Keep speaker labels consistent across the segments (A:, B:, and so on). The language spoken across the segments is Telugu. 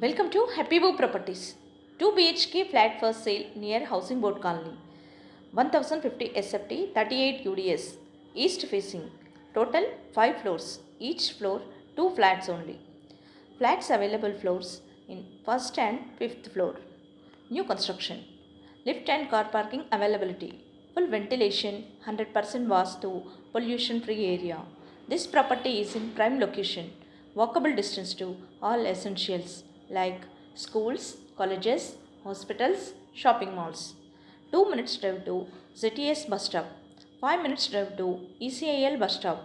A: Welcome to Happy Woo Properties. 2 BHK flat for sale near Housing Board Colony. 1050 SFT, 38 UDS. East facing. Total 5 floors. Each floor 2 flats only. Flats available floors in first and fifth floor. New construction. Lift and car parking availability. Full ventilation, 100% Vastu, pollution free area. This property is in prime location. Walkable distance to all essentials like schools, colleges, hospitals, shopping malls. 2 minutes drive to ZTS bus stop. 5 minutes drive to ECIL bus stop.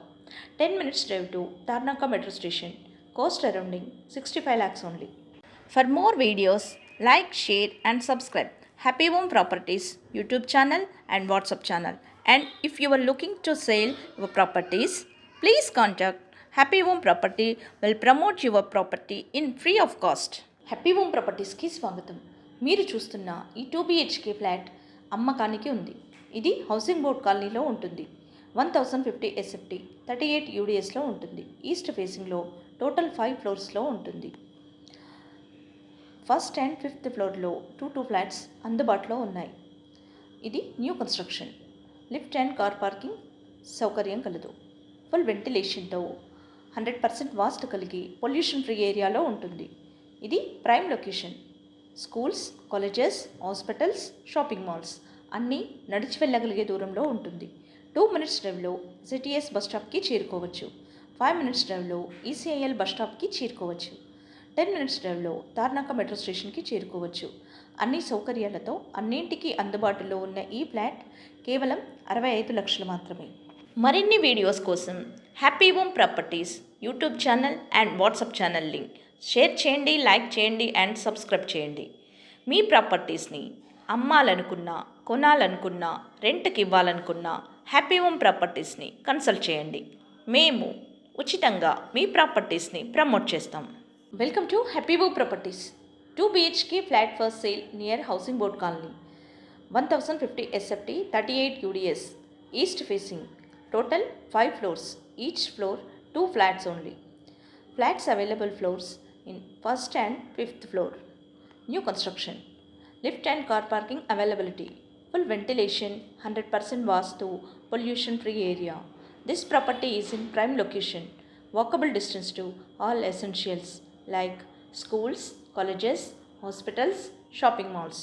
A: 10 minutes drive to Tarnaka metro station. Cost surrounding 65 lakhs only. For more videos, like, share and subscribe Happy Home Properties YouTube channel and WhatsApp channel. And if you are looking to sell your properties, please contact Happy Home Property will promote your property in free of cost. Happy home ప్రాపర్టీస్కి స్వాగతం. మీరు చూస్తున్న ఈ 2 BHK ఫ్లాట్ అమ్మకానికి ఉంది. ఇది హౌసింగ్ బోర్డ్ కాలనీలో ఉంటుంది. 1050 SFT, 38 UDSలో ఉంటుంది. ఈస్ట్ ఫేసింగ్లో టోటల్ 5 ఫ్లోర్స్లో ఉంటుంది. ఫస్ట్ అండ్ ఫిఫ్త్ ఫ్లోర్లో టూ ఫ్లాట్స్ అందుబాటులో ఉన్నాయి. ఇది new construction. Lift and car parking సౌకర్యం కలదు. ఫుల్ వెంటిలేషన్తో 100% వాస్ట్ కలిగి పొల్యూషన్ ఫ్రీ ఏరియాలో ఉంటుంది. ఇది prime location. Schools, colleges, hospitals, shopping malls అన్నీ నడిచి వెళ్ళగలిగే దూరంలో ఉంటుంది. 2 minutes డ్రైవ్లో ZTS బస్ స్టాప్కి చేరుకోవచ్చు. 5 minutes డ్రైవ్లో ECIL బస్ స్టాప్కి చేరుకోవచ్చు. 10 minutes డ్రైవ్లో తార్నాక మెట్రో స్టేషన్కి చేరుకోవచ్చు. అన్ని సౌకర్యాలతో అన్నింటికీ అందుబాటులో ఉన్న ఈ ఫ్లాట్ కేవలం 65 లక్షలు మాత్రమే. మరిన్ని వీడియోస్ కోసం happy home properties YouTube channel and WhatsApp channel link share చేయండి, లైక్ చేయండి అండ్ సబ్స్క్రైబ్ చేయండి. మీ ప్రాపర్టీస్ని అమ్మాలనుకున్నా, కొనాలనుకున్నా, రెంట్కి ఇవ్వాలనుకున్నా హ్యాపీ హోమ్ ప్రాపర్టీస్ని కన్సల్ట్ చేయండి. మేము ఉచితంగా మీ ప్రాపర్టీస్ని ప్రమోట్ చేస్తాం. Welcome to happy home properties. 2 BHK flat for sale near housing board colony. 1050 SFT, 38 UDS. East facing. Total 5 floors. Each floor 2 flats only. Flats available floors in first and fifth floor. New construction. Lift and car parking availability. Full ventilation, 100% Vastu, pollution free area. This property is in prime location. Walkable distance to all essentials like schools, colleges, hospitals, shopping malls.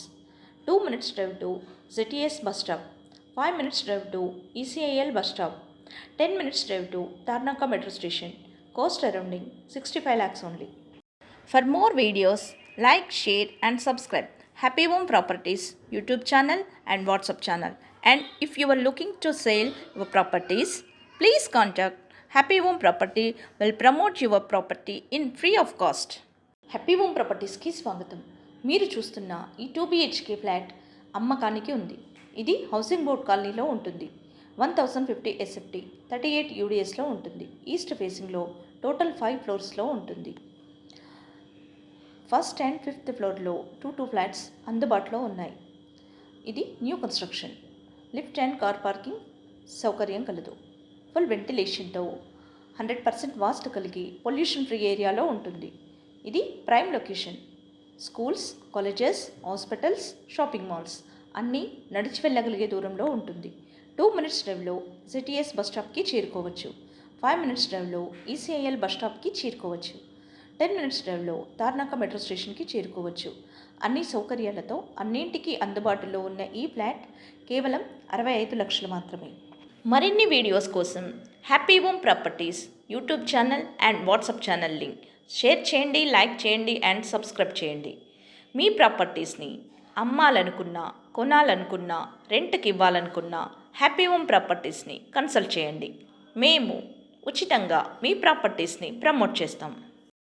A: 2 minutes drive to ZTS bus stop. 5 minutes drive to ECIL bus stop. 10 minutes drive to Tarnaka metro station. Cost surrounding 65 lakhs only. For more videos, like, share and subscribe Happy Home Properties YouTube channel and WhatsApp channel. And if you are looking to sell your properties, please contact Happy Home Property will promote your property in free of cost. Happy home ప్రాపర్టీస్కి స్వాగతం. మీరు చూస్తున్న ఈ 2 BHK ఫ్లాట్ అమ్మకానికి ఉంది. ఇది హౌసింగ్ బోర్డ్ కాలనీలో ఉంటుంది. 1050 SFT, 38 UDSలో ఉంటుంది. ఈస్ట్ ఫేసింగ్లో టోటల్ 5 ఫ్లోర్స్లో ఉంటుంది. ఫస్ట్ అండ్ ఫిఫ్త్ ఫ్లోర్లో టూ ఫ్లాట్స్ అందుబాటులో ఉన్నాయి. ఇది new construction. Lift and car parking సౌకర్యం కలదు. ఫుల్ వెంటిలేషన్తో 100% వాస్ట్ కలిగి పొల్యూషన్ ఫ్రీ ఏరియాలో ఉంటుంది. ఇది prime location. Schools, colleges, hospitals, shopping malls అన్నీ నడిచి వెళ్ళగలిగే దూరంలో ఉంటుంది. 2 minutes డ్రైవ్లో ZTS బస్ స్టాప్కి చేరుకోవచ్చు. 5 minutes డ్రైవ్లో ECIL బస్ స్టాప్కి చేరుకోవచ్చు. 10 minutes డ్రైవ్లో తార్నాక మెట్రో స్టేషన్కి చేరుకోవచ్చు. అన్ని సౌకర్యాలతో అన్నింటికీ అందుబాటులో ఉన్న ఈ ఫ్లాట్ కేవలం 65 లక్షలు మాత్రమే. మరిన్ని వీడియోస్ కోసం happy home properties YouTube channel and WhatsApp channel link share చేయండి, లైక్ చేయండి అండ్ సబ్స్క్రైబ్ చేయండి. మీ ప్రాపర్టీస్ని అమ్మాలనుకున్నా, కొనాలనుకున్నా, రెంట్కి ఇవ్వాలనుకున్నా హ్యాపీ హోమ్ ప్రాపర్టీస్ని కన్సల్ట్ చేయండి. మేము ఉచితంగా మీ ప్రాపర్టీస్ని ప్రమోట్ చేస్తాం.